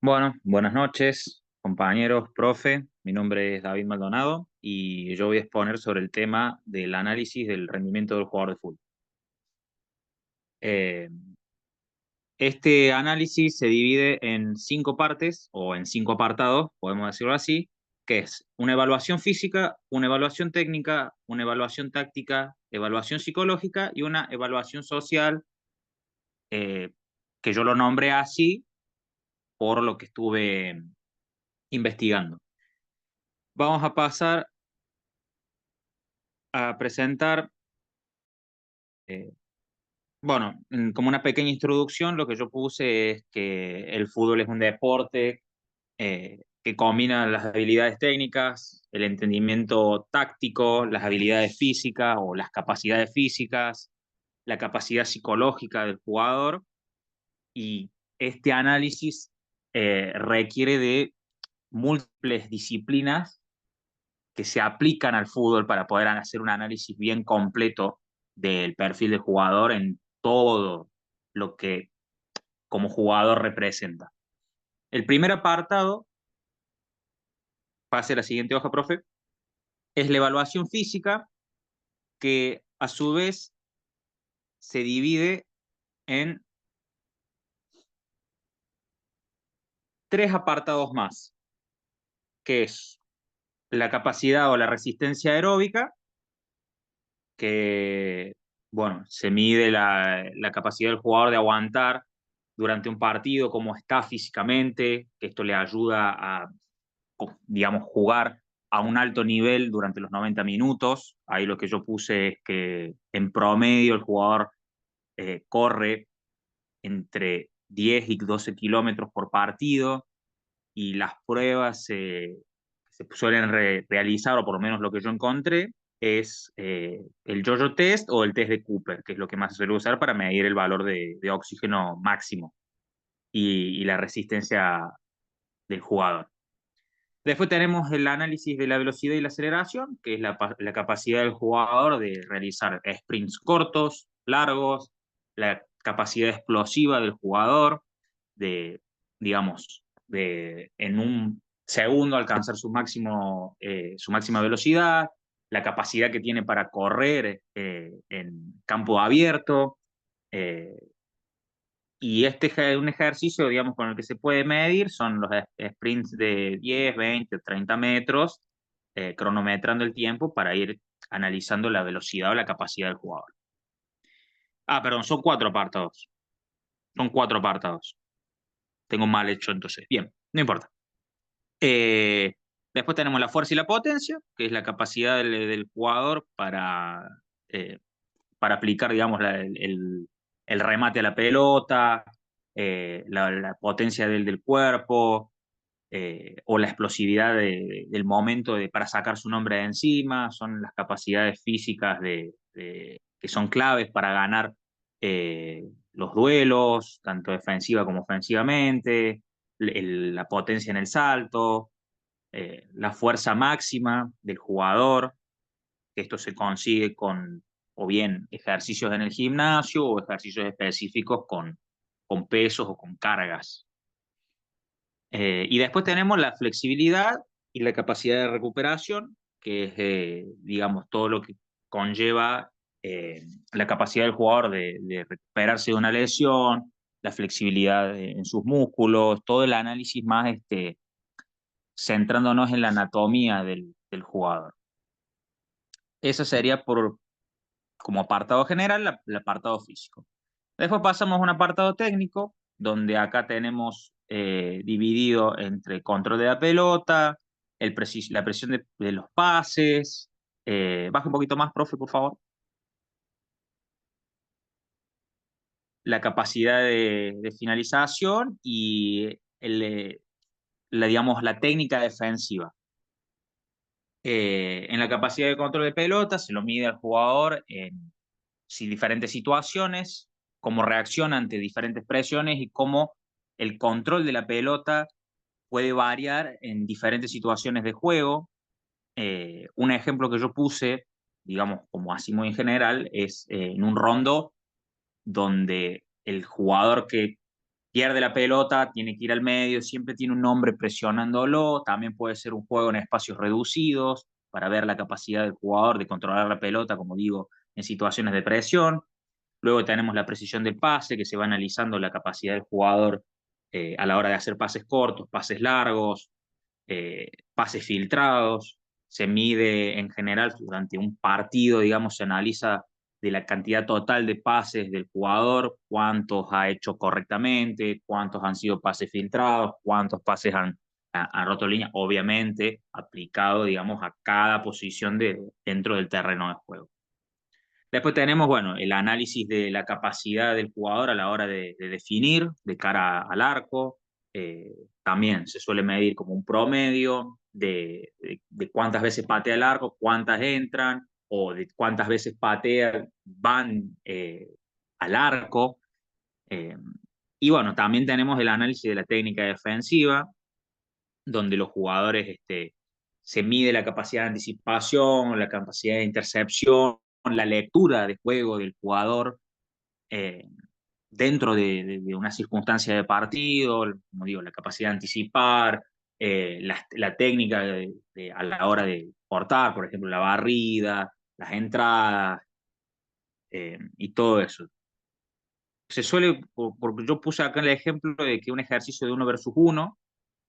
Bueno, buenas noches, compañeros, profe. Mi nombre es David Maldonado y yo voy a exponer sobre el tema del análisis del rendimiento del jugador de fútbol. Eh, este análisis se divide en cinco partes o en cinco apartados, podemos decirlo así, que es una evaluación física, una evaluación técnica, una evaluación táctica, evaluación psicológica y una evaluación social, eh, que yo lo nombré así por lo que estuve investigando. Vamos a pasar a presentar, eh, bueno, como una pequeña introducción, lo que yo puse es que el fútbol es un deporte que combina las habilidades técnicas, el entendimiento táctico, las habilidades físicas o las capacidades físicas, la capacidad psicológica del jugador, y este análisis requiere de múltiples disciplinas que se aplican al fútbol para poder hacer un análisis bien completo del perfil del jugador en todo lo que como jugador representa. El primer apartado, pase a la siguiente hoja, profe, es la evaluación física, que a su vez se divide en tres apartados más, que es la capacidad o la resistencia aeróbica, que, bueno, se mide la capacidad del jugador de aguantar durante un partido, cómo está físicamente, que esto le ayuda a, digamos, jugar a un alto nivel durante los 90 minutos. Ahí lo que yo puse es que en promedio el jugador corre entre 10 y 12 kilómetros por partido, y las pruebas se suelen realizar, o por lo menos lo que yo encontré, es el yo-yo test o el test de Cooper, que es lo que más se suele usar para medir el valor de oxígeno máximo y la resistencia del jugador. Después tenemos el análisis de la velocidad y la aceleración, que es la capacidad del jugador de realizar sprints cortos, largos, la capacidad explosiva del jugador de, digamos, de en un segundo alcanzar su máxima velocidad, la capacidad que tiene para correr en campo abierto. eh, y este es un ejercicio, digamos, con el que se puede medir, son los sprints de 10, 20, 30 metros, cronometrando el tiempo para ir analizando la velocidad o la capacidad del jugador. Ah, perdón, son cuatro apartados. Son cuatro apartados. Tengo mal hecho entonces. Bien, no importa. Eh, Después tenemos la fuerza y la potencia, que es la capacidad del jugador eh, para aplicar, digamos, el remate a la pelota, la potencia del cuerpo, o la explosividad del momento para sacar su nombre de encima. Son las capacidades físicas que son claves para ganar los duelos, tanto defensiva como ofensivamente, la potencia en el salto, la fuerza máxima del jugador, que esto se consigue con o bien ejercicios en el gimnasio o ejercicios específicos con pesos o con cargas. Y después tenemos la flexibilidad y la capacidad de recuperación, que es, digamos, todo lo que conlleva la capacidad del jugador de recuperarse de una lesión, la flexibilidad en sus músculos, todo el análisis más centrándonos en la anatomía del jugador. Eso sería como apartado general, el apartado físico. Después pasamos a un apartado técnico, donde acá tenemos dividido entre control de la pelota, la presión de los pases. Baja un poquito más, profe, por favor. La capacidad de finalización y digamos, la técnica defensiva. En la capacidad de control de pelota se lo mide al jugador en diferentes situaciones, cómo reacciona ante diferentes presiones y cómo el control de la pelota puede variar en diferentes situaciones de juego. Un ejemplo que yo puse, digamos, como así muy en general, es en un rondo donde el jugador que pierde la pelota, tiene que ir al medio, siempre tiene un hombre presionándolo, también puede ser un juego en espacios reducidos para ver la capacidad del jugador de controlar la pelota, como digo, en situaciones de presión. Luego tenemos la precisión del pase, que se va analizando la capacidad del jugador a la hora de hacer pases cortos, pases largos, pases filtrados. Se mide en general durante un partido, digamos, se analiza de la cantidad total de pases del jugador, cuántos ha hecho correctamente, cuántos han sido pases filtrados, cuántos pases han roto línea, obviamente aplicado, digamos, a cada posición dentro del terreno de juego. Después tenemos, bueno, el análisis de la capacidad del jugador a la hora de definir de cara al arco. Eh, También se suele medir como un promedio de cuántas veces patea el arco, cuántas entran, o de cuántas veces patea, van al arco. Eh, y bueno, también tenemos el análisis de la técnica defensiva, donde los jugadores se mide la capacidad de anticipación, la capacidad de intercepción, la lectura de juego del jugador eh, dentro de una circunstancia de partido, como digo, la capacidad de anticipar, la técnica a la hora de cortar, por ejemplo, la barrida, las entradas y todo eso. Se suele, porque yo puse acá el ejemplo de que un ejercicio de 1 versus 1,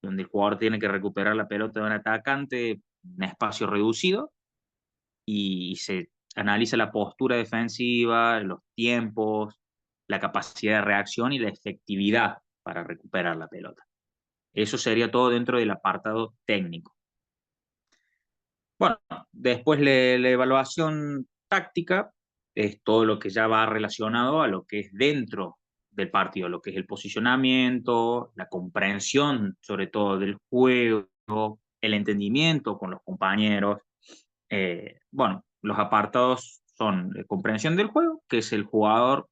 donde el jugador tiene que recuperar la pelota de un atacante en un espacio reducido y se analiza la postura defensiva, los tiempos, la capacidad de reacción y la efectividad para recuperar la pelota. Eso sería todo dentro del apartado técnico. Bueno, después la evaluación táctica es todo lo que ya va relacionado a lo que es dentro del partido, lo que es el posicionamiento, la comprensión sobre todo del juego, el entendimiento con los compañeros. Bueno, los apartados son comprensión del juego, que es el jugador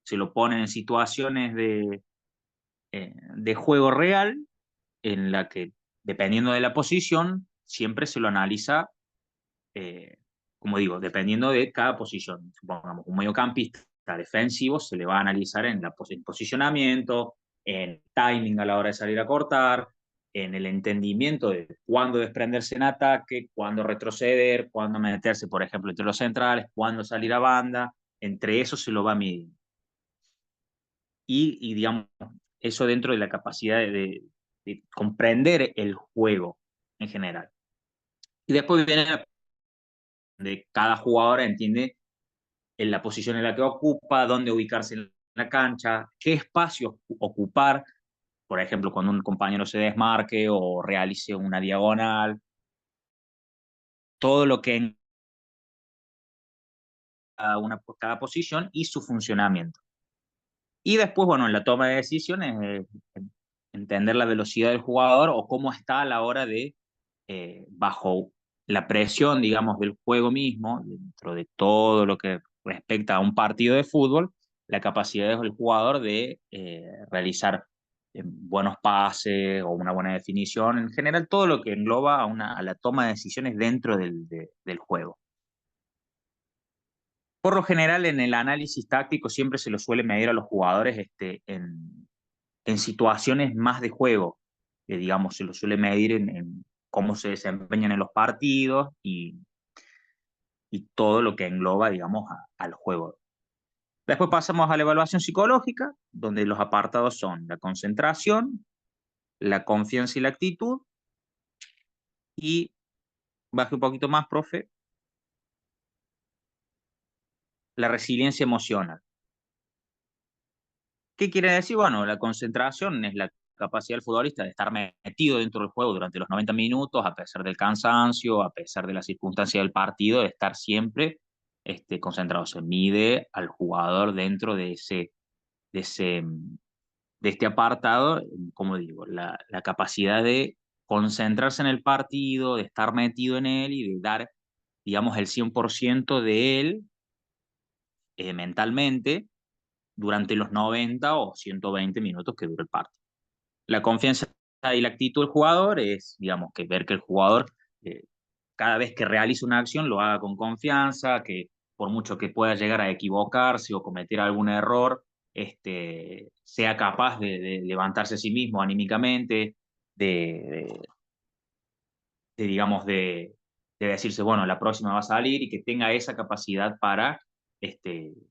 se lo pone en situaciones de juego real, en la que, dependiendo de la posición, siempre se lo analiza, eh, como digo, dependiendo de cada posición. Supongamos, un mediocampista defensivo se le va a analizar en el posicionamiento, en timing a la hora de salir a cortar, en el entendimiento de cuándo desprenderse en ataque, cuándo retroceder, cuándo meterse, por ejemplo, entre los centrales, cuándo salir a banda. Entre eso se lo va midiendo. Y digamos, eso dentro de la capacidad de comprender el juego en general. Y después viene de cada jugador entiende en la posición en la que ocupa, dónde ubicarse en la cancha, qué espacios ocupar, por ejemplo, cuando un compañero se desmarque o realice una diagonal, todo lo que en cada posición y su funcionamiento. Y después, bueno, en la toma de decisiones, entender la velocidad del jugador o cómo está a la hora de, bajo la presión, digamos, del juego mismo, dentro de todo lo que respecta a un partido de fútbol, la capacidad del jugador de realizar buenos pases o una buena definición, en general todo lo que engloba a la toma de decisiones dentro del juego. Por lo general, en el análisis táctico siempre se lo suele medir a los jugadores en situaciones más de juego, que digamos se lo suele medir en cómo se desempeñan en los partidos y todo lo que engloba, digamos, al juego. Después pasamos a la evaluación psicológica, donde los apartados son la concentración, la confianza y la actitud, y baje un poquito más, profe, la resiliencia emocional. ¿Qué quiere decir? Bueno, la concentración es la capacidad del futbolista de estar metido dentro del juego durante los 90 minutos, a pesar del cansancio, a pesar de la circunstancia del partido, de estar siempre concentrado. Se mide al jugador dentro de, ese, de este apartado, como digo, la capacidad de concentrarse en el partido, de estar metido en él y de dar, digamos, el 100% de él mentalmente durante los 90 o 120 minutos que dura el partido. La confianza y la actitud del jugador es, digamos, que ver que el jugador eh, cada vez que realice una acción lo haga con confianza, que por mucho que pueda llegar a equivocarse o cometer algún error, sea capaz de levantarse a sí mismo anímicamente, de, digamos, de decirse, bueno, la próxima va a salir y que tenga esa capacidad para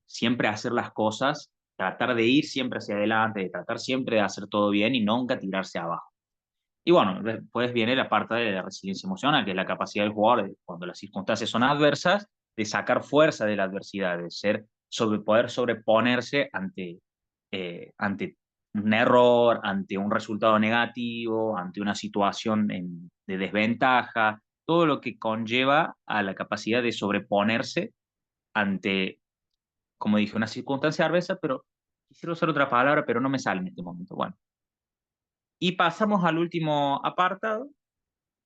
siempre hacer las cosas, tratar de ir siempre hacia adelante, de tratar siempre de hacer todo bien y nunca tirarse abajo. Y bueno, después viene la parte de la resiliencia emocional, que es la capacidad del jugador, cuando las circunstancias son adversas, de sacar fuerza de la adversidad, de poder sobreponerse ante un error, ante un resultado negativo, ante una situación de desventaja, todo lo que conlleva a la capacidad de sobreponerse ante, como dije, una circunstancia adversa, pero quisiera usar otra palabra, pero no me sale en este momento. Bueno, y pasamos al último apartado,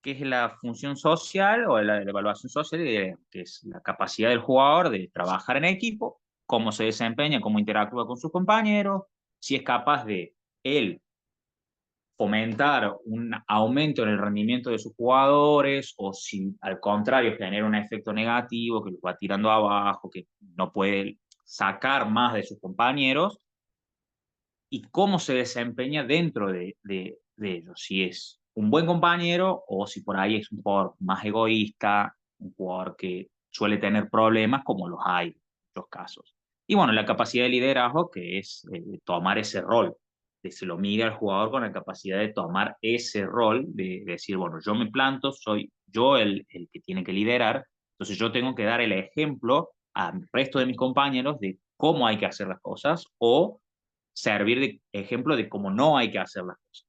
que es la función social o la evaluación social, que es la capacidad del jugador de trabajar en equipo, cómo se desempeña, cómo interactúa con sus compañeros, si es capaz de él fomentar un aumento en el rendimiento de sus jugadores o si al contrario genera un efecto negativo que los va tirando abajo, que no puede sacar más de sus compañeros y cómo se desempeña dentro de ellos. Si es un buen compañero o si por ahí es un jugador más egoísta, un jugador que suele tener problemas, como los hay en muchos casos. Y bueno, la capacidad de liderazgo, que es tomar ese rol, de se lo mide al jugador con la capacidad de tomar ese rol, de decir, bueno, yo me planto, soy yo el que tiene que liderar, entonces yo tengo que dar el ejemplo al resto de mis compañeros de cómo hay que hacer las cosas o servir de ejemplo de cómo no hay que hacer las cosas.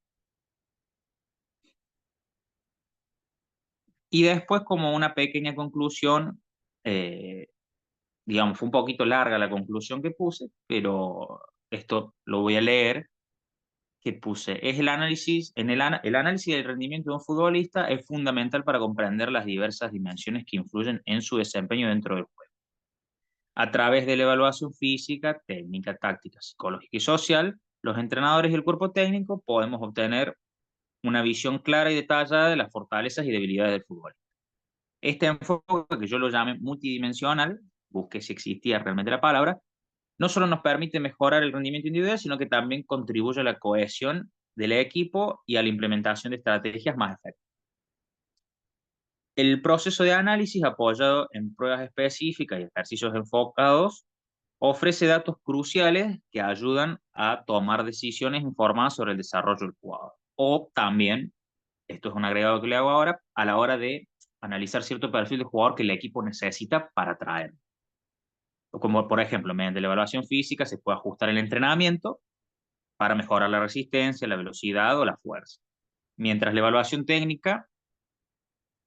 Y después, como una pequeña conclusión, eh, digamos, fue un poquito larga la conclusión que puse, pero esto lo voy a leer, que puse, es el análisis, el análisis del rendimiento de un futbolista es fundamental para comprender las diversas dimensiones que influyen en su desempeño dentro del juego. A través de la evaluación física, técnica, táctica, psicológica y social, los entrenadores y el cuerpo técnico podemos obtener una visión clara y detallada de las fortalezas y debilidades del fútbol. Este enfoque, que yo lo llame multidimensional, busqué si existía realmente la palabra, no solo nos permite mejorar el rendimiento individual, sino que también contribuye a la cohesión del equipo y a la implementación de estrategias más efectivas. El proceso de análisis apoyado en pruebas específicas y ejercicios enfocados ofrece datos cruciales que ayudan a tomar decisiones informadas sobre el desarrollo del jugador. O también, esto es un agregado que le hago ahora, a la hora de analizar cierto perfil de jugador que el equipo necesita para traer. Como por ejemplo, mediante la evaluación física se puede ajustar el entrenamiento para mejorar la resistencia, la velocidad o la fuerza. Mientras la evaluación técnica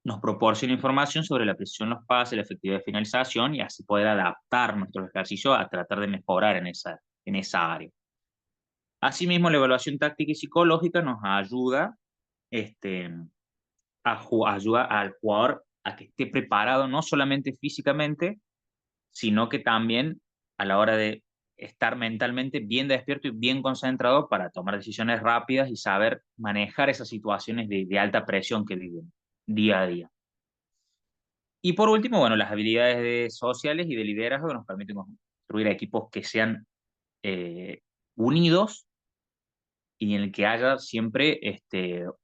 nos proporciona información sobre la precisión, los pases, la efectividad de finalización y así poder adaptar nuestros ejercicios a tratar de mejorar en esa área. Asimismo, la evaluación táctica y psicológica nos ayuda este, ayuda al jugador a que esté preparado no solamente físicamente, sino que también a la hora de estar mentalmente bien despierto y bien concentrado para tomar decisiones rápidas y saber manejar esas situaciones de alta presión que viven día a día. Y por último, bueno, las sociales y de liderazgo nos permiten construir equipos que sean unidos y en el que haya siempre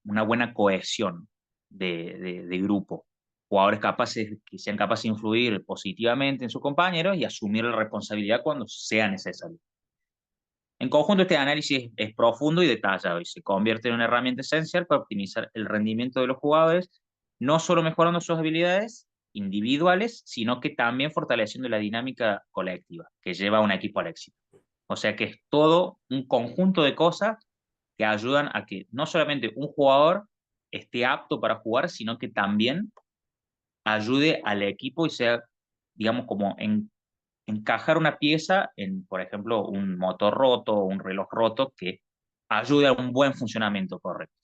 una buena cohesión de grupo. Jugadores capaces, que sean capaces de influir positivamente en sus compañeros y asumir la responsabilidad cuando sea necesario. En conjunto, este análisis es profundo y detallado y se convierte en una herramienta esencial para optimizar el rendimiento de los jugadores, no solo mejorando sus habilidades individuales, sino que también fortaleciendo la dinámica colectiva que lleva a un equipo al éxito. O sea que es todo un conjunto de cosas que ayudan a que no solamente un jugador esté apto para jugar, sino que también ayude al equipo y sea, digamos, como encajar una pieza en, por ejemplo, un motor roto o un reloj roto que ayude a un buen funcionamiento correcto.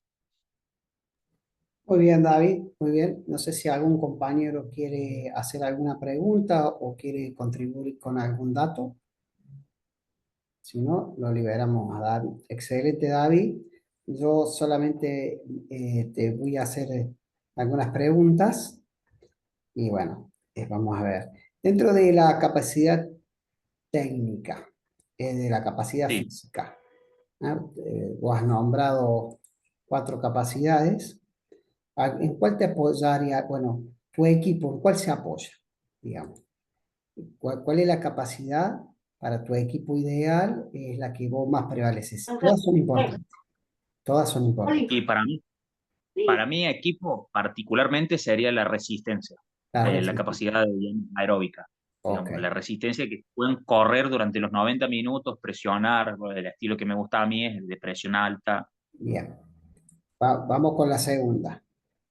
Muy bien, David, muy bien. No sé si algún compañero quiere hacer alguna pregunta o quiere contribuir con algún dato. Si no, lo liberamos a David. Excelente, David. Yo solamente te voy a hacer algunas preguntas y bueno, vamos a ver. Dentro de la capacidad técnica, es de la capacidad Sí. física. ¿No? Vos has nombrado cuatro capacidades. ¿En cuál te apoyaría? Bueno, tu equipo, ¿en cuál se apoya? Digamos. ¿Cuál es la capacidad para tu equipo ideal? Es la que vos más prevaleces. Todas son importantes. Todas son importantes. Y para mí equipo particularmente sería la resistencia, La la resistencia. capacidad aeróbica, Ok, digamos, la resistencia que pueden correr durante los 90 minutos, presionar, bueno, el estilo que me gusta a mí es el de presión alta. bien. Vamos con la segunda.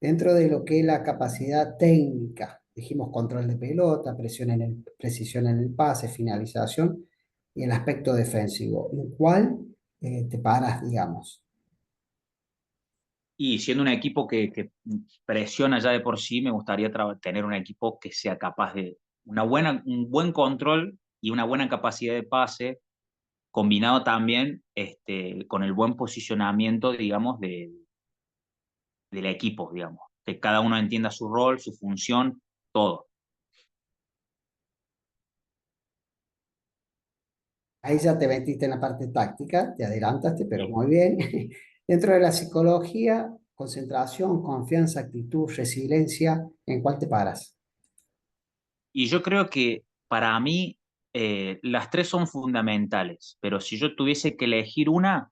Dentro de lo que es la capacidad técnica, dijimos control de pelota, precisión en el pase, finalización y el aspecto defensivo. ¿En cuál te paras, digamos? Y siendo un equipo que presiona ya de por sí, me gustaría tener un equipo que sea capaz de un buen control y una buena capacidad de pase, combinado también con el buen posicionamiento, digamos, del equipo, digamos, que cada uno entienda su rol, su función, todo. Ahí ya te metiste en la parte táctica, te adelantaste, pero Sí. muy bien. Dentro de la psicología, concentración, confianza, actitud, resiliencia, ¿en cuál te paras? Y yo creo que para mí las tres son fundamentales, pero si yo tuviese que elegir una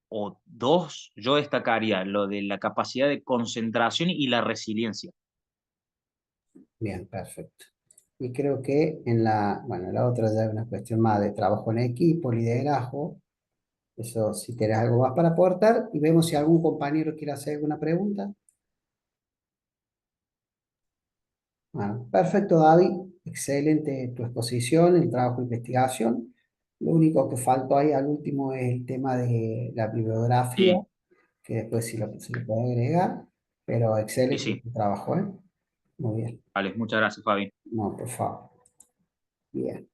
o dos, yo destacaría lo de la capacidad de concentración y la resiliencia. Bien, perfecto. Y creo que en bueno, la otra ya es una cuestión más de trabajo en equipo, liderazgo. Eso, si tienes algo más para aportar, y vemos si algún compañero quiere hacer alguna pregunta. Bueno, perfecto, David. Excelente tu exposición, el trabajo de investigación. Lo único que faltó ahí al último es el tema de la bibliografía, Sí, que después se lo puedo agregar, pero sí, excelente sí. tu trabajo, ¿eh? Muy bien. Vale, muchas gracias, Fabi. No, por favor. Bien.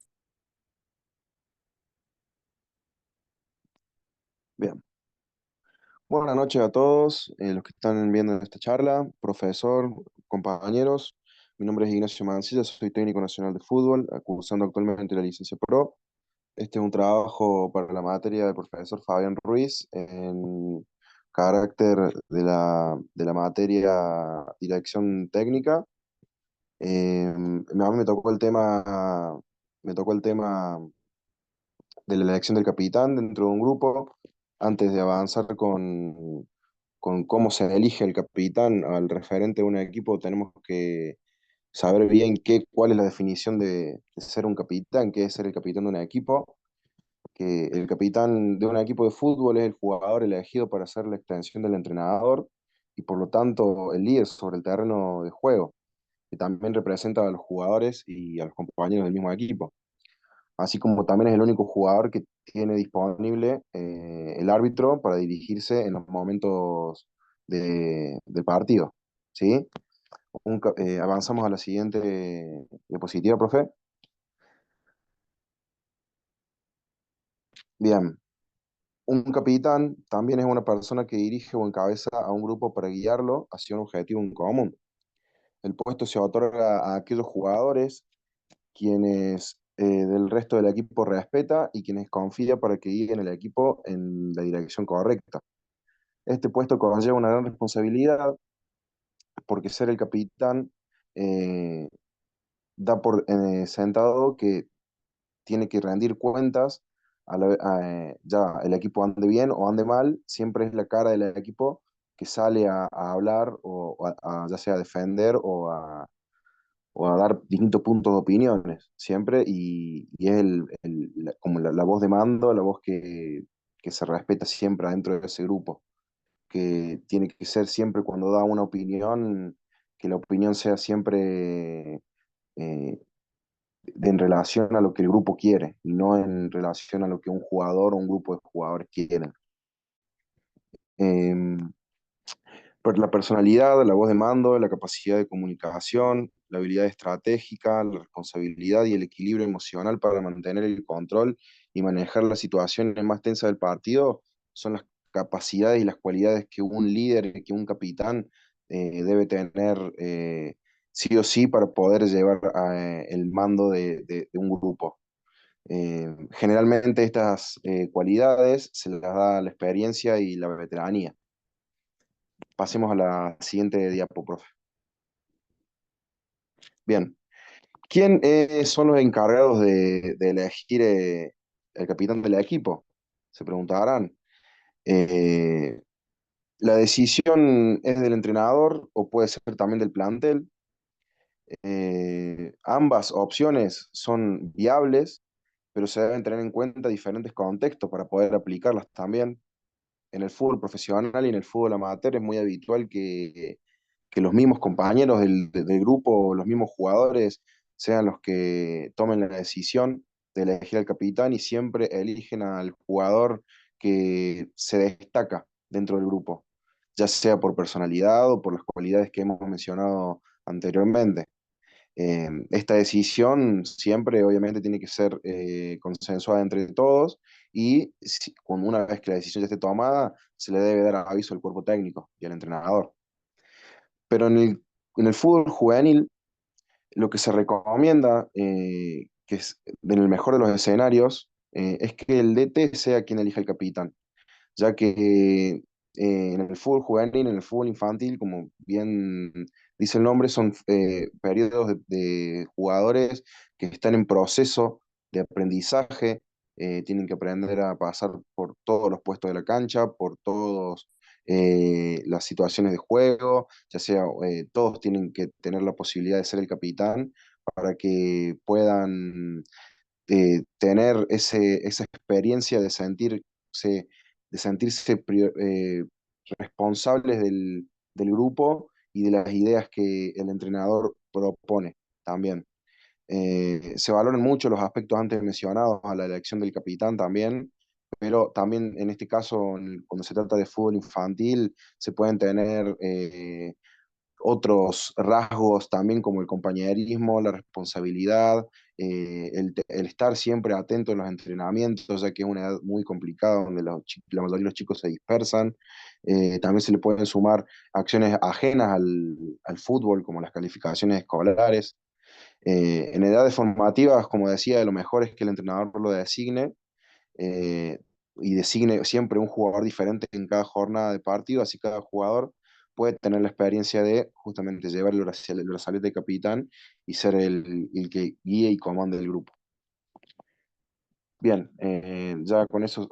Bien. Buenas noches a todos los que están viendo esta charla, profesor, compañeros. Mi nombre es Ignacio Mancilla, soy técnico nacional de fútbol, cursando actualmente la licencia Pro. Este es un trabajo para la materia del profesor Fabián Ruiz en carácter de la materia dirección técnica. A mí me tocó el tema de la elección del capitán dentro de un grupo. Antes de avanzar con cómo se elige el capitán al referente de un equipo, tenemos que saber bien cuál es la definición de ser un capitán, qué es ser el capitán de un equipo, que el capitán de un equipo de fútbol es el jugador elegido para ser la extensión del entrenador y por lo tanto el líder sobre el terreno de juego, que también representa a los jugadores y a los compañeros del mismo equipo, así como también es el único jugador que tiene disponible el árbitro para dirigirse en los momentos del partido. ¿Sí? Avanzamos a la siguiente diapositiva, profe. Bien, un capitán también es una persona que dirige o encabeza a un grupo para guiarlo hacia un objetivo en común. El puesto se otorga a aquellos jugadores quienes del resto del equipo respeta y quienes confía para que guíen el equipo en la dirección correcta. Este puesto conlleva una gran responsabilidad porque ser el capitán eh, da por sentado que tiene que rendir cuentas ya el equipo ande bien o ande mal, siempre es la cara del equipo que sale a hablar ya sea a defender o a dar distintos puntos de opiniones, siempre, y es como la voz de mando, la voz que se respeta siempre dentro de ese grupo, que tiene que ser siempre cuando da una opinión, que la opinión sea siempre eh, en relación a lo que el grupo quiere y no en relación a lo que un jugador o un grupo de jugadores quieren. Eh, Pero la personalidad, la voz de mando, la capacidad de comunicación, la habilidad estratégica, la responsabilidad y el equilibrio emocional para mantener el control y manejar las situaciones más tensas del partido son las capacidades y las cualidades que un líder, que un capitán debe tener sí o sí para poder llevar el mando de un grupo. Generalmente estas cualidades se las da la experiencia y la veteranía. Pasemos a la siguiente diapo, profe. Bien, ¿quién son los encargados de elegir el capitán del equipo? Se preguntarán. Eh, ¿La decisión es del entrenador o puede ser también del plantel? Ambas opciones son viables, pero se deben tener en cuenta diferentes contextos para poder aplicarlas también. En el fútbol profesional y en el fútbol amateur es muy habitual que los mismos compañeros del grupo, los mismos jugadores, sean los que tomen la decisión de elegir al capitán y siempre eligen al jugador que se destaca dentro del grupo, ya sea por personalidad o por las cualidades que hemos mencionado anteriormente. Esta decisión siempre, obviamente, tiene que ser consensuada entre todos y una vez que la decisión ya esté tomada, se le debe dar aviso al cuerpo técnico y al entrenador. Pero en el fútbol juvenil, lo que se recomienda, que es en el mejor de los escenarios, es que el DT sea quien elija el capitán, ya que en el fútbol juvenil, en el fútbol infantil, como bien dice el nombre, son periodos de jugadores que están en proceso de aprendizaje, tienen que aprender a pasar por todos los puestos de la cancha, por todas las situaciones de juego, ya sea, todos tienen que tener la posibilidad de ser el capitán para que puedan tener esa experiencia de sentirse responsables del grupo y de las ideas que el entrenador propone también. Se valoran mucho los aspectos antes mencionados a la elección del capitán también, pero también en este caso, cuando se trata de fútbol infantil, se pueden tener otros rasgos también como el compañerismo, la responsabilidad, el estar siempre atento en los entrenamientos, ya que es una edad muy complicada donde la mayoría de los chicos se dispersan. También se le pueden sumar acciones ajenas al fútbol, como las calificaciones escolares. En edades formativas, como decía, lo mejor es que el entrenador lo designe eh, y designe siempre un jugador diferente en cada jornada de partido, así cada jugador puede tener la experiencia de justamente llevarlo hacia el brazalete de capitán y ser el que guíe y comande el grupo. Bien, ya con eso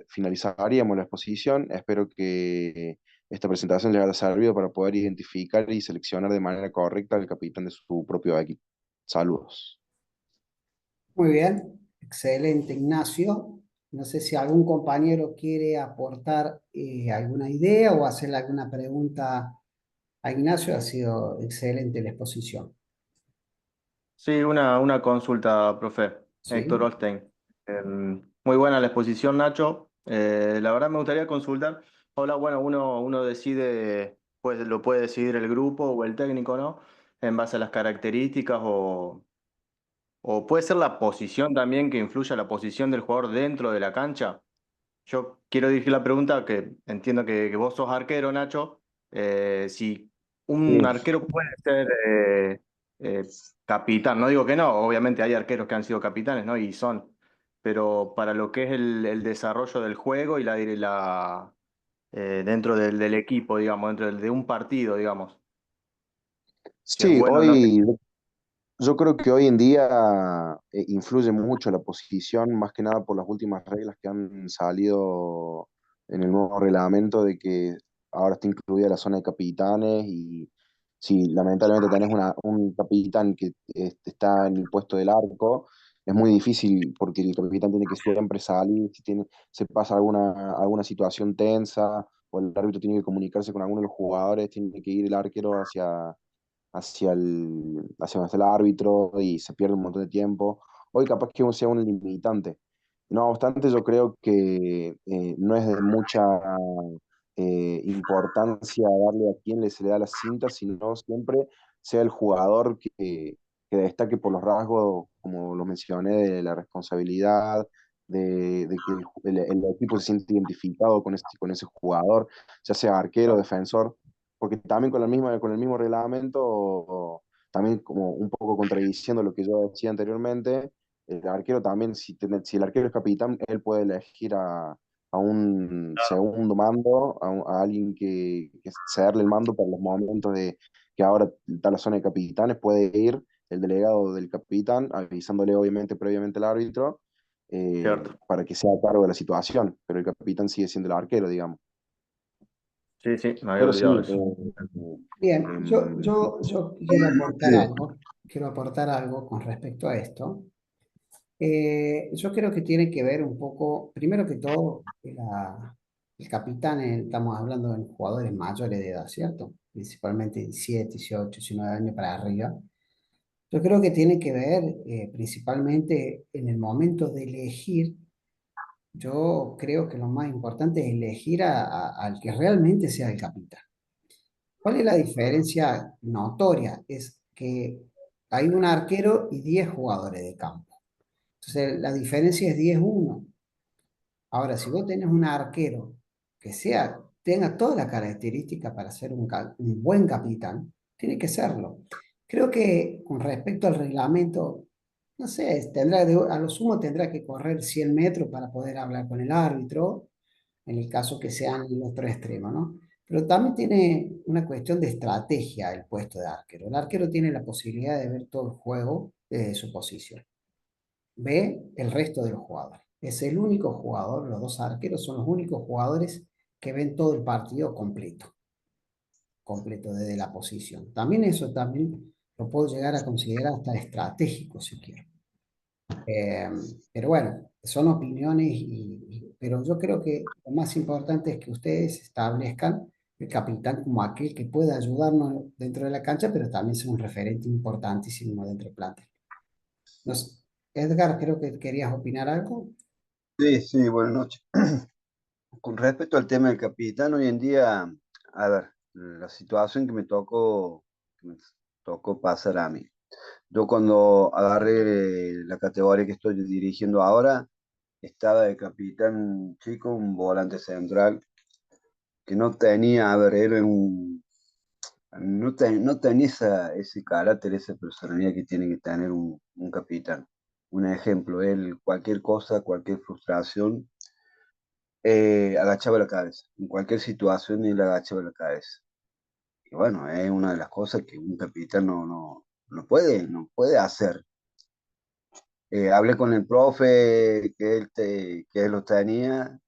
finalizaríamos la exposición. Espero que esta presentación les haya servido para poder identificar y seleccionar de manera correcta al capitán de su propio equipo. Saludos. Muy bien, excelente, Ignacio. No sé si algún compañero quiere aportar alguna idea o hacerle alguna pregunta a Ignacio. Ha sido excelente la exposición. Sí, una consulta, profe. Héctor Sí, Holstein. Muy buena la exposición, Nacho. La verdad me gustaría consultar. Hola, bueno, uno decide, pues lo puede decidir el grupo o el técnico, ¿no? En base a las características o puede ser la posición también que influya la posición del jugador dentro de la cancha. Yo quiero dirigir la pregunta que entiendo que vos sos arquero, Nacho. Si un Sí. arquero puede ser eh, capitán, no digo que no, obviamente hay arqueros que han sido capitanes, ¿no? Y son, pero para lo que es el desarrollo del juego y dentro del equipo, digamos, dentro de un partido, digamos, si es Sí, bueno o no. yo creo que hoy en día influye mucho la posición, más que nada por las últimas reglas que han salido en el nuevo reglamento de que ahora está incluida la zona de capitanes y si lamentablemente tenés un capitán que está en el puesto del arco, es muy difícil porque el capitán tiene que siempre salir, si se pasa alguna situación tensa o el árbitro tiene que comunicarse con alguno de los jugadores, tiene que ir el arquero hacia donde está el árbitro y se pierde un montón de tiempo. Hoy capaz que sea un limitante. No obstante, yo creo que no es de mucha importancia darle a quién se le da la cinta, sino siempre sea el jugador que destaque por los rasgos, como lo mencioné, de la responsabilidad, de que el equipo se siente identificado con ese jugador, ya sea arquero, defensor, porque también con el mismo reglamento, también como un poco contradiciendo lo que yo decía anteriormente, el arquero también, si el arquero es capitán, él puede elegir a un segundo mando, a alguien que cederle el mando para los momentos de que ahora está la zona de capitanes, puede ir el delegado del capitán, avisándole obviamente previamente al árbitro, Cierto. para que sea a cargo de la situación, pero el capitán sigue siendo el arquero, digamos. Sí, sí, me había Pero sí, olvidado eso. Bien, em, yo quiero aportar algo con respecto a esto. Yo creo que tiene que ver un poco, primero que todo, el capitán, estamos hablando de jugadores mayores de edad, ¿cierto? Principalmente 17, 18, 19 años para arriba. Yo creo que tiene que ver principalmente en el momento de elegir. Yo creo que lo más importante es elegir al que realmente sea el capitán. ¿Cuál es la diferencia notoria? Es que hay un arquero y 10 jugadores de campo. Entonces, la diferencia es 10-1. Ahora, si vos tenés un arquero que tenga todas las características para ser un buen capitán, tiene que serlo. Creo que con respecto al reglamento, no sé, a lo sumo tendrá que correr 100 metros para poder hablar con el árbitro, en el caso que sean los tres extremos, ¿no? Pero también tiene una cuestión de estrategia el puesto de arquero. El arquero tiene la posibilidad de ver todo el juego desde su posición, ve el resto de los jugadores. Es el único jugador, los dos arqueros son los únicos jugadores que ven todo el partido completo desde la posición. También eso también lo puedo llegar a considerar hasta estratégico si quiero. Eh, pero bueno, son opiniones, pero yo creo que lo más importante es que ustedes establezcan el capitán como aquel que pueda ayudarnos dentro de la cancha, pero también es un referente importantísimo dentro del plantel. No sé, Edgar, creo que querías opinar algo. Sí, sí, buenas noches. Con respecto al tema del capitán, hoy en día, a ver, la situación que me tocó pasar a mí. Yo cuando agarré la categoría que estoy dirigiendo ahora, estaba de capitán chico, un volante central, que no tenía, a ver, no tenía ese carácter, esa personalidad que tiene que tener un capitán. Un ejemplo, él cualquier cosa, cualquier frustración agachaba la cabeza. En cualquier situación él agachaba la cabeza. Y bueno, es una de las cosas que un capitán no puede hacer. Hablé con el profe que él lo tenía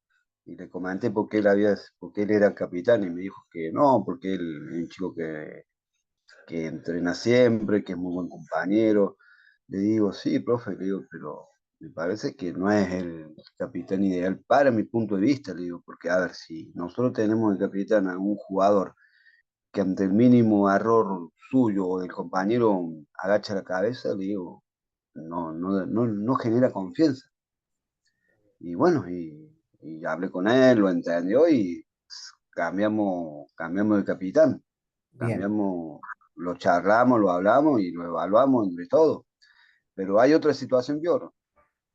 y le comenté por qué él era capitán y me dijo que no, porque él es un chico que entrena siempre, que es muy buen compañero. Le digo, sí, profe, le digo, pero me parece que no es el capitán ideal para mi punto de vista, le digo, porque a ver, si nosotros tenemos el capitán a un jugador que ante el mínimo error suyo o del compañero agacha la cabeza, le digo, no genera confianza. Y bueno, y hablé con él, lo entendió y cambiamos de capitán, Bien, cambiamos, lo charlamos, lo hablamos y lo evaluamos entre todos. Pero hay otra situación peor,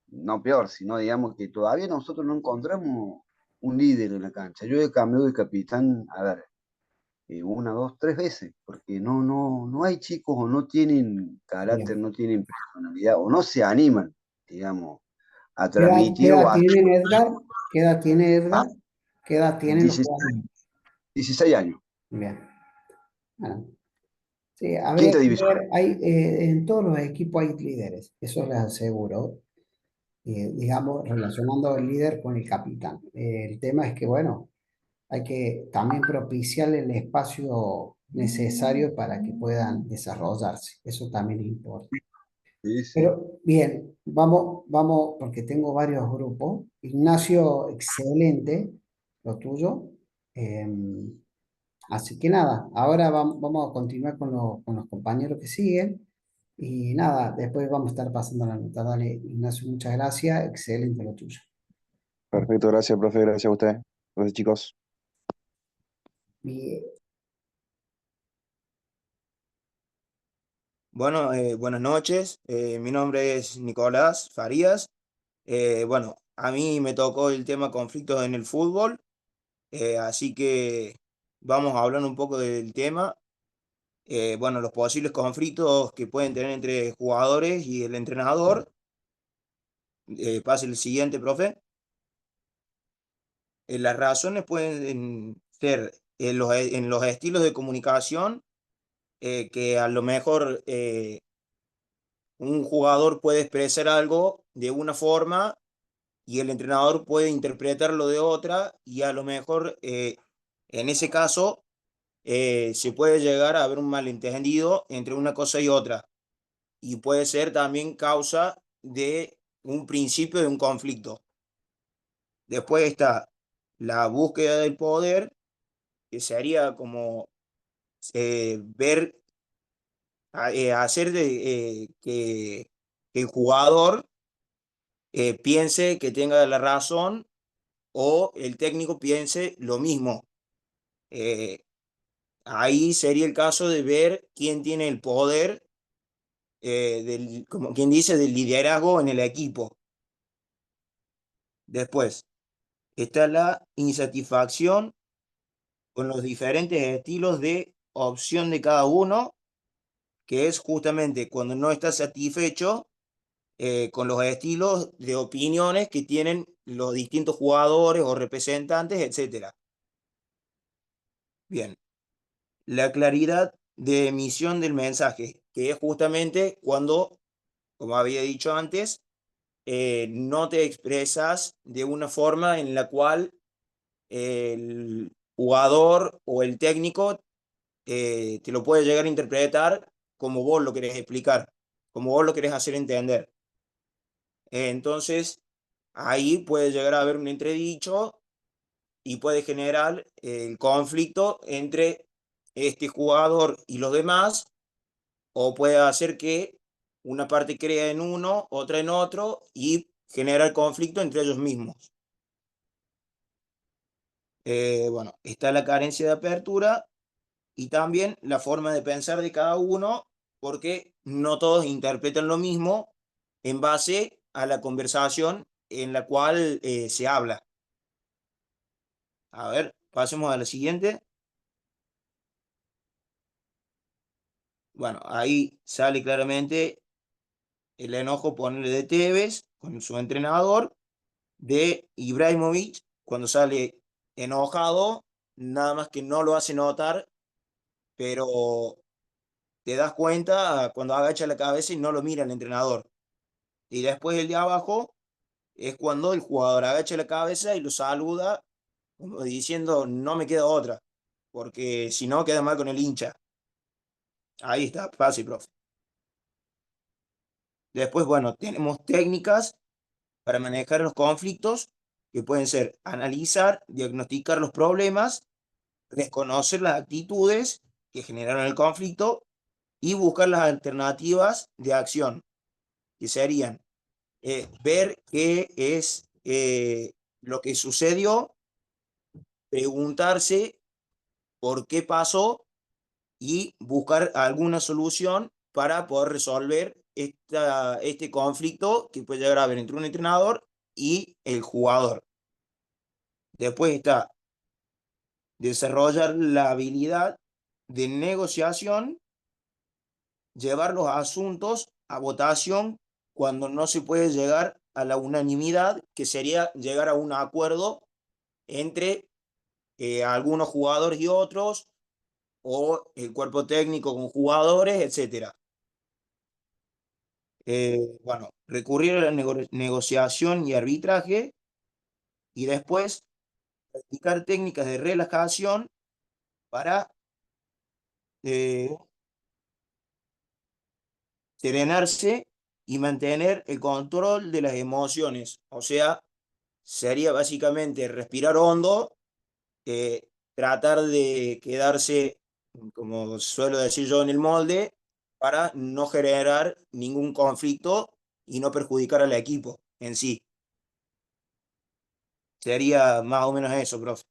no peor, sino digamos que todavía nosotros no encontramos un líder en la cancha. Yo he cambiado de capitán, a ver, una, dos, tres veces, porque no hay chicos o no tienen carácter, bien. no tienen personalidad o no se animan, digamos, a ¿Qué transmitir o edad a tienen, Edgar? ¿Qué edad tiene a Edgar? ¿Qué edad tienen los 16, jugadores? 16 años, Bien. Bueno, sí, habría quinta que división. ver, en todos los equipos hay líderes, eso les aseguro, digamos, relacionando el líder con el capitán. El tema es que, bueno, hay que también propiciarle el espacio necesario para que puedan desarrollarse, eso también importa. Sí, sí. Pero bien, vamos, porque tengo varios grupos. Ignacio, excelente, lo tuyo. Así que nada, ahora vamos a continuar con los compañeros que siguen. Y nada, después vamos a estar pasando la nota. Dale, Ignacio, muchas gracias. Excelente lo tuyo. Perfecto, gracias, profe, gracias a usted. Gracias, chicos. Bien, Bueno, buenas noches. Mi nombre es Nicolás Farías. Bueno, a mí me tocó el tema conflictos en el fútbol, así que vamos a hablar un poco del tema. Bueno, los posibles conflictos que pueden tener entre jugadores y el entrenador. pase el siguiente, profe. Las razones pueden ser en los estilos de comunicación, que a lo mejor un jugador puede expresar algo de una forma y el entrenador puede interpretarlo de otra, y a lo mejor en ese caso se puede llegar a haber un malentendido entre una cosa y otra, y puede ser también causa de un principio de un conflicto. Después está la búsqueda del poder, que sería como ver, hacer que el jugador piense que tenga la razón, o el técnico piense lo mismo. Eh, Ahí sería el caso de ver quién tiene el poder, como quien dice, del liderazgo en el equipo. Después está la insatisfacción con los diferentes estilos de opción de cada uno, que es justamente cuando no está satisfecho con los estilos de opiniones que tienen los distintos jugadores o representantes, etcétera. Bien, la claridad de emisión del mensaje, que es justamente cuando, como había dicho antes, no te expresas de una forma en la cual el jugador o el técnico te lo puede llegar a interpretar como vos lo querés explicar, como vos lo querés hacer entender. Entonces, ahí puede llegar a haber un entredicho y puede generar el conflicto entre este jugador y los demás, o puede hacer que una parte crea en uno, otra en otro, y generar conflicto entre ellos mismos. Bueno, está la carencia de apertura y también la forma de pensar de cada uno, porque no todos interpretan lo mismo en base a la conversación en la cual se habla. A ver, pasemos a la siguiente. Bueno, ahí sale claramente el enojo, ponerle de Tevez con su entrenador, de Ibrahimovic cuando sale enojado, nada más que no lo hace notar, pero te das cuenta cuando agacha la cabeza y no lo mira el entrenador. Y después el de abajo es cuando el jugador agacha la cabeza y lo saluda, como diciendo, no me queda otra, porque si no queda mal con el hincha. Ahí está, fácil, profe. Después, bueno, tenemos técnicas para manejar los conflictos, que pueden ser analizar, diagnosticar los problemas, reconocer las actitudes que generaron el conflicto y buscar las alternativas de acción, que serían ver qué es lo que sucedió, preguntarse por qué pasó y buscar alguna solución para poder resolver este conflicto que puede llegar a haber entre un entrenador y el jugador. Después está desarrollar la habilidad de negociación, llevar los asuntos a votación cuando no se puede llegar a la unanimidad, que sería llegar a un acuerdo entre algunos jugadores y otros, o el cuerpo técnico con jugadores, etcétera. Bueno, recurrir a la negociación y arbitraje, y después practicar técnicas de relajación para eh, serenarse y mantener el control de las emociones. O sea, sería básicamente respirar hondo, tratar de quedarse, como suelo decir yo, en el molde, para no generar ningún conflicto y no perjudicar al equipo en sí. Sería más o menos eso, profe.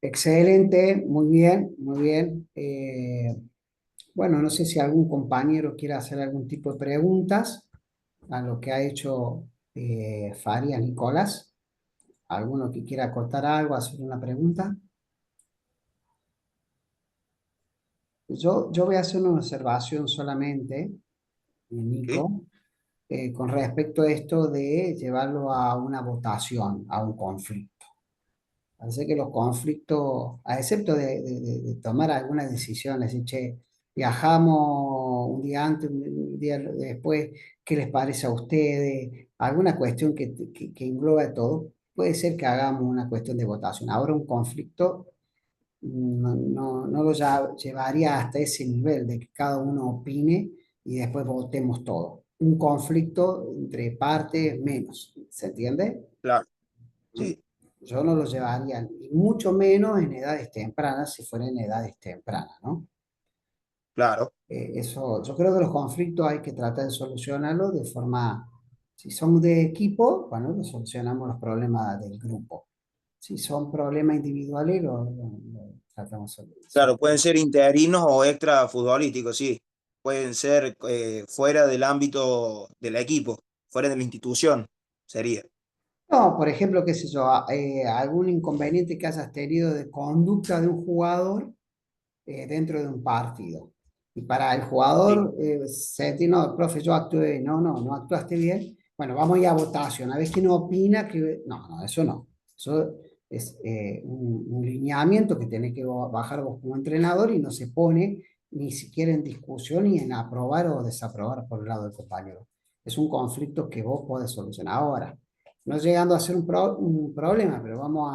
Excelente, muy bien, muy bien. Bueno, no sé si algún compañero quiere hacer algún tipo de preguntas a lo que ha hecho Faria Nicolás. ¿Alguno que quiera cortar algo, hacer una pregunta? Yo voy a hacer una observación solamente. ¿sí? Nico, con respecto a esto de llevarlo a una votación, a un conflicto. Parece que los conflictos, a excepto de tomar algunas decisiones, decir, che, viajamos un día antes, un día después, ¿qué les parece a ustedes? Alguna cuestión que engloba todo, puede ser que hagamos una cuestión de votación. Ahora un conflicto no lo llevaría hasta ese nivel de que cada uno opine y después votemos todo. Un conflicto entre partes menos, ¿se entiende? Claro, ¿Mm? sí, Yo no lo llevaría, y mucho menos en edades tempranas, si fuera en edades tempranas, ¿no? claro, Eso, yo creo que los conflictos hay que tratar de solucionarlos de forma, si son de equipo, bueno, lo solucionamos los problemas del grupo. Si son problemas individuales, lo tratamos de claro, solucionar. pueden ser interinos o extra futbolísticos, sí. Pueden ser fuera del ámbito del equipo, fuera de la institución, sería. No, por ejemplo, qué sé yo, algún inconveniente que hayas tenido de conducta de un jugador dentro de un partido. Y para el Sí, jugador, sentir, no, profe, yo actué, no actuaste bien. Bueno, vamos a ir a votación, a ver quién opina que... No, no, eso no. Eso es un lineamiento que tenés que bajar vos como entrenador y no se pone ni siquiera en discusión ni en aprobar o desaprobar por el lado del compañero. Es un conflicto que vos podés solucionar. Ahora, no llegando a ser un problema, pero vamos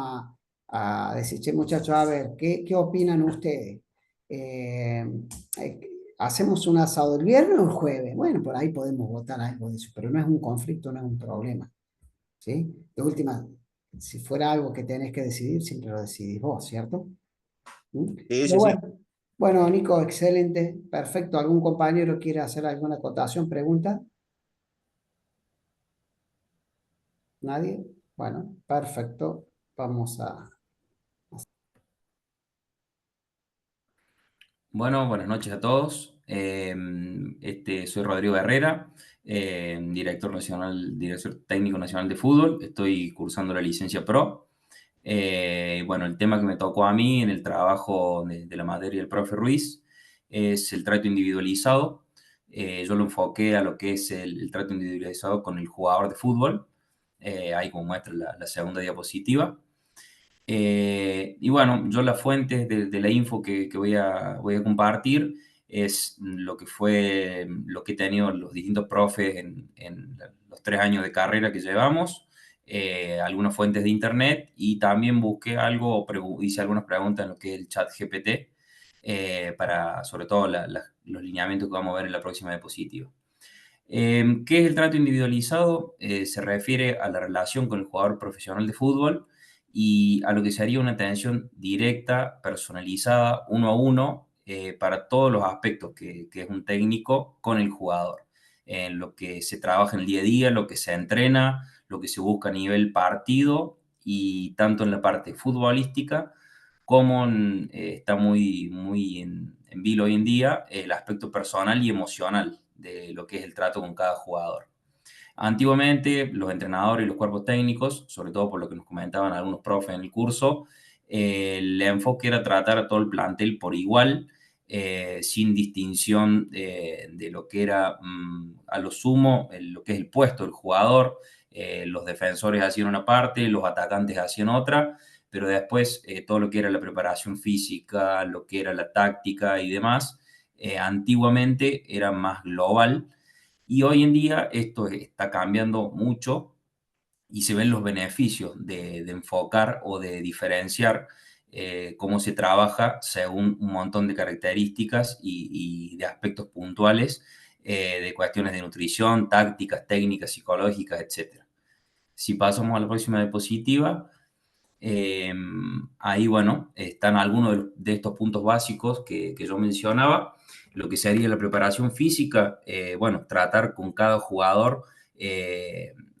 a decir, che, muchachos, a ver, ¿qué opinan ustedes? Eh, ¿Hacemos un asado el viernes o el jueves? Bueno, por ahí podemos votar algo de eso, pero no es un conflicto, no es un problema, ¿sí? De última, si fuera algo que tenés que decidir, siempre lo decidís vos, ¿cierto? ¿Mm? sí, Pero sí, sí. bueno, Nico, excelente, perfecto. ¿Algún compañero quiere hacer alguna acotación, pregunta? ¿Nadie? Bueno, perfecto. Vamos a... Bueno, buenas noches a todos. Soy Rodrigo Herrera, director técnico nacional de fútbol. Estoy cursando la licencia Pro. Bueno, el tema que me tocó a mí en el trabajo de la materia del profe Ruiz es el trato individualizado. Yo lo enfoqué a lo que es el trato individualizado con el jugador de fútbol. Ahí como muestra la segunda diapositiva. Y bueno, yo las fuentes de la info que voy a compartir es lo que fue, lo que he tenido los distintos profes en los 3 años de carrera que llevamos, algunas fuentes de internet y también busqué algo, hice algunas preguntas en lo que es el chat GPT, para sobre todo los lineamientos que vamos a ver en la próxima diapositiva. ¿Qué es el trato individualizado? Se refiere a la relación con el jugador profesional de fútbol y a lo que sería una atención directa, personalizada, uno a uno, para todos los aspectos que es un técnico con el jugador. En lo que se trabaja en el día a día, lo que se entrena, lo que se busca a nivel partido y tanto en la parte futbolística como está muy en vilo hoy en día el aspecto personal y emocional de lo que es el trato con cada jugador. Antiguamente, los entrenadores y los cuerpos técnicos, sobre todo por lo que nos comentaban algunos profes en el curso, el enfoque era tratar a todo el plantel por igual, sin distinción de lo que era a lo sumo lo que es el puesto del jugador. Los defensores hacían una parte, los atacantes hacían otra, pero después todo lo que era la preparación física, lo que era la táctica y demás, antiguamente era más global y hoy en día esto está cambiando mucho y se ven los beneficios de enfocar o de diferenciar cómo se trabaja según un montón de características y de aspectos puntuales, de cuestiones de nutrición, tácticas, técnicas, psicológicas, etc. Si pasamos a la próxima diapositiva, eh, ahí, bueno, están algunos de estos puntos básicos que yo mencionaba. Lo que sería la preparación física, bueno, tratar con cada jugador.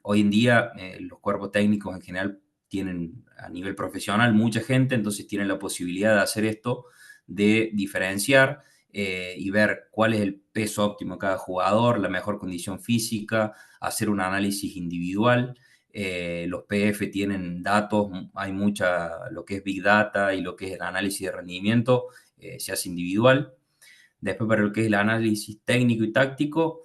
Hoy en día, los cuerpos técnicos en general tienen a nivel profesional mucha gente, entonces tienen la posibilidad de hacer esto, de diferenciar y ver cuál es el peso óptimo de cada jugador, la mejor condición física, hacer un análisis individual. Los PF tienen datos, hay mucha, lo que es Big Data y lo que es el análisis de rendimiento, se hace individual. Después, para lo que es el análisis técnico y táctico,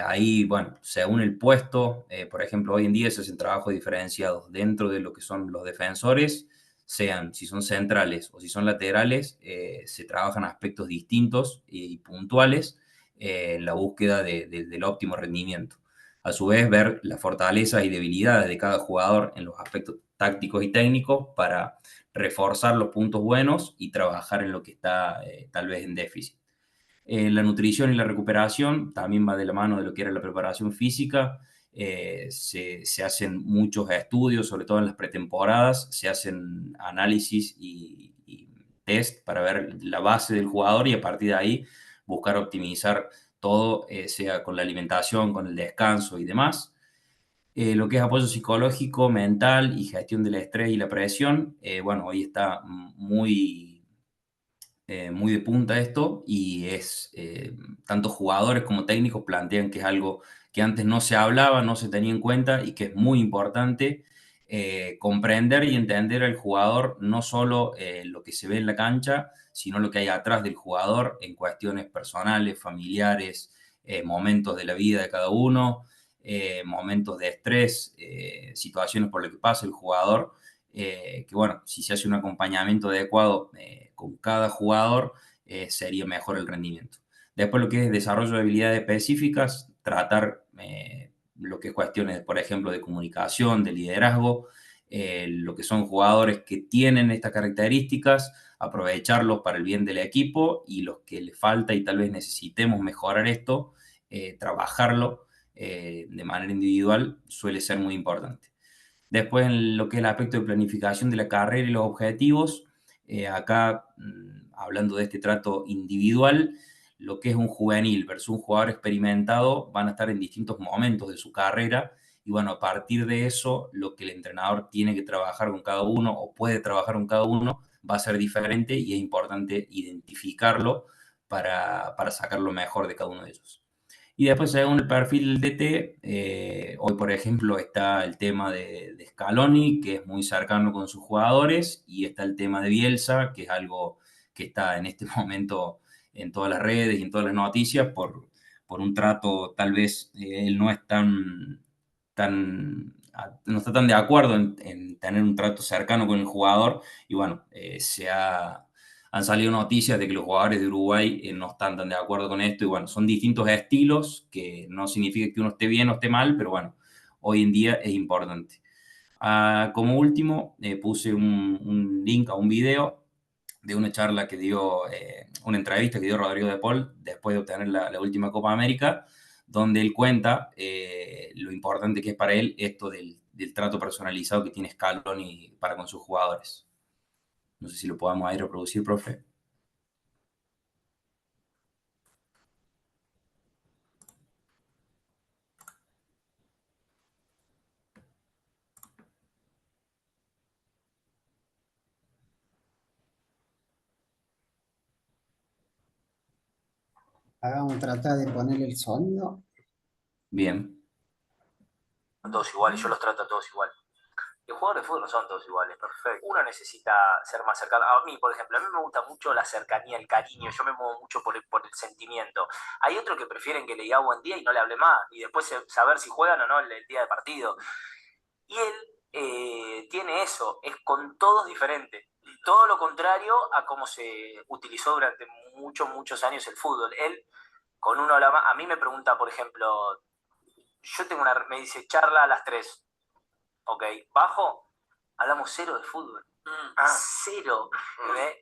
Ahí, bueno, según el puesto, por ejemplo, hoy en día se hacen trabajos diferenciados dentro de lo que son los defensores, sean si son centrales o si son laterales, se trabajan aspectos distintos y puntuales en la búsqueda del óptimo rendimiento. A su vez, ver las fortalezas y debilidades de cada jugador en los aspectos tácticos y técnicos para reforzar los puntos buenos y trabajar en lo que está tal vez en déficit. La nutrición y la recuperación también va de la mano de lo que era la preparación física. Se hacen muchos estudios, sobre todo en las pretemporadas, se hacen análisis y test para ver la base del jugador y a partir de ahí buscar optimizar todo, sea con la alimentación, con el descanso y demás. Lo que es apoyo psicológico, mental y gestión del estrés y la presión, bueno, hoy está muy de punta esto y tanto jugadores como técnicos plantean que es algo que antes no se hablaba, no se tenía en cuenta y que es muy importante comprender y entender al jugador, no solo lo que se ve en la cancha, sino lo que hay atrás del jugador en cuestiones personales, familiares, momentos de la vida de cada uno, momentos de estrés, situaciones por las que pasa el jugador, que bueno, si se hace un acompañamiento adecuado con cada jugador, sería mejor el rendimiento. Después lo que es desarrollo de habilidades específicas, tratar lo que es cuestiones, por ejemplo, de comunicación, de liderazgo, lo que son jugadores que tienen estas características, aprovecharlos para el bien del equipo y los que le falta y tal vez necesitemos mejorar esto, trabajarlo de manera individual suele ser muy importante. Después, en lo que es el aspecto de planificación de la carrera y los objetivos, acá, hablando de este trato individual, lo que es un juvenil versus un jugador experimentado van a estar en distintos momentos de su carrera y bueno, a partir de eso, lo que el entrenador tiene que trabajar con cada uno o puede trabajar con cada uno va a ser diferente y es importante identificarlo para sacar lo mejor de cada uno de ellos. Y después, según el perfil del DT, hoy por ejemplo está el tema de Scaloni, que es muy cercano con sus jugadores, y está el tema de Bielsa, que es algo que está en este momento en todas las redes y en todas las noticias por un trato, tal vez él no es no está tan de acuerdo en tener un trato cercano con el jugador, y bueno, han salido noticias de que los jugadores de Uruguay no están tan de acuerdo con esto y bueno, son distintos estilos, que no significa que uno esté bien o esté mal, pero bueno, hoy en día es importante. Como último, puse un link a un video de una charla que dio, una entrevista que dio Rodrigo de Paul después de obtener la última Copa América, donde él cuenta lo importante que es para él esto del trato personalizado que tiene Scaloni para con sus jugadores. No sé si lo podamos ahí reproducir, profe. Hagamos tratar de ponerle el sonido. Bien. Todos iguales, yo los trato a todos igual. Los jugadores de fútbol no son todos iguales, perfecto. Uno necesita ser más cercano. A mí, por ejemplo, a mí me gusta mucho la cercanía, el cariño, yo me muevo mucho por el sentimiento. Hay otros que prefieren que le diga buen día y no le hable más, y después saber si juegan o no el día de partido. Y él tiene eso, es con todos diferente. Todo lo contrario a cómo se utilizó durante muchos años el fútbol. Él, con uno habla más, a mí me pregunta, por ejemplo, me dice, charla a las 3. Ok, bajo, hablamos cero de fútbol. Cero.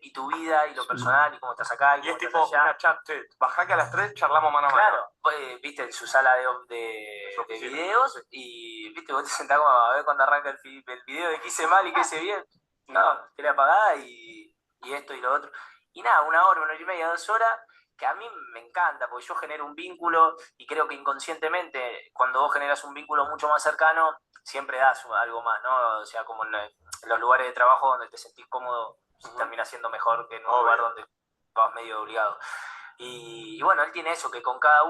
Y tu vida, y lo personal, y cómo estás acá. Y es tipo una chat, bajá que a las 3 charlamos mano a mano. Claro, viste, en su sala de videos, y viste, vos te sentás como a ver cuando arranca el video de qué hice mal y qué hice bien. No, tele apagada y esto y lo otro. Y nada, 1 hora, 1 hora y media, 2 horas, que a mí me encanta, porque yo genero un vínculo y creo que inconscientemente, cuando vos generas un vínculo mucho más cercano, siempre das algo más, ¿no? O sea, como en los lugares de trabajo donde te sentís cómodo, termina siendo mejor que en un lugar donde vas medio obligado. Y bueno, él tiene eso, que con cada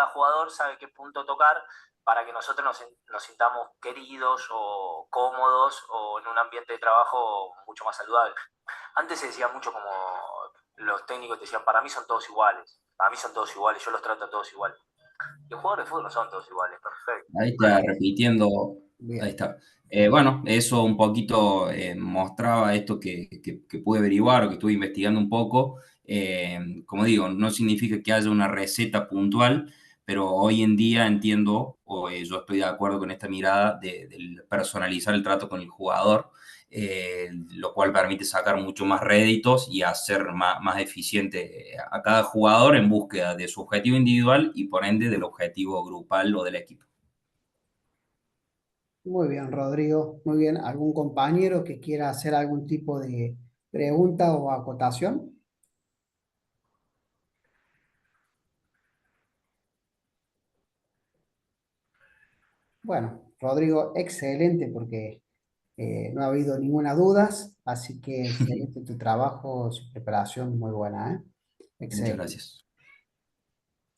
jugador sabe qué punto tocar para que nosotros nos sintamos queridos o cómodos o en un ambiente de trabajo mucho más saludable. Antes se decía mucho como los técnicos te decían, para mí son todos iguales, yo los trato a todos igual. Los jugadores de fútbol no son todos iguales, perfecto. Ahí está repitiendo, Bien. ahí está. Bueno, eso un poquito mostraba esto que pude averiguar o que estuve investigando un poco. Como digo, no significa que haya una receta puntual, pero hoy en día entiendo, o yo estoy de acuerdo con esta mirada de personalizar el trato con el jugador, lo cual permite sacar mucho más réditos y hacer más eficiente a cada jugador en búsqueda de su objetivo individual y por ende del objetivo grupal o del equipo. Muy bien, Rodrigo. Muy bien. ¿Algún compañero que quiera hacer algún tipo de pregunta o acotación? Bueno, Rodrigo, excelente porque no ha habido ninguna duda, así que excelente tu trabajo, su preparación muy buena, ¿eh? Muchas Excelente. gracias.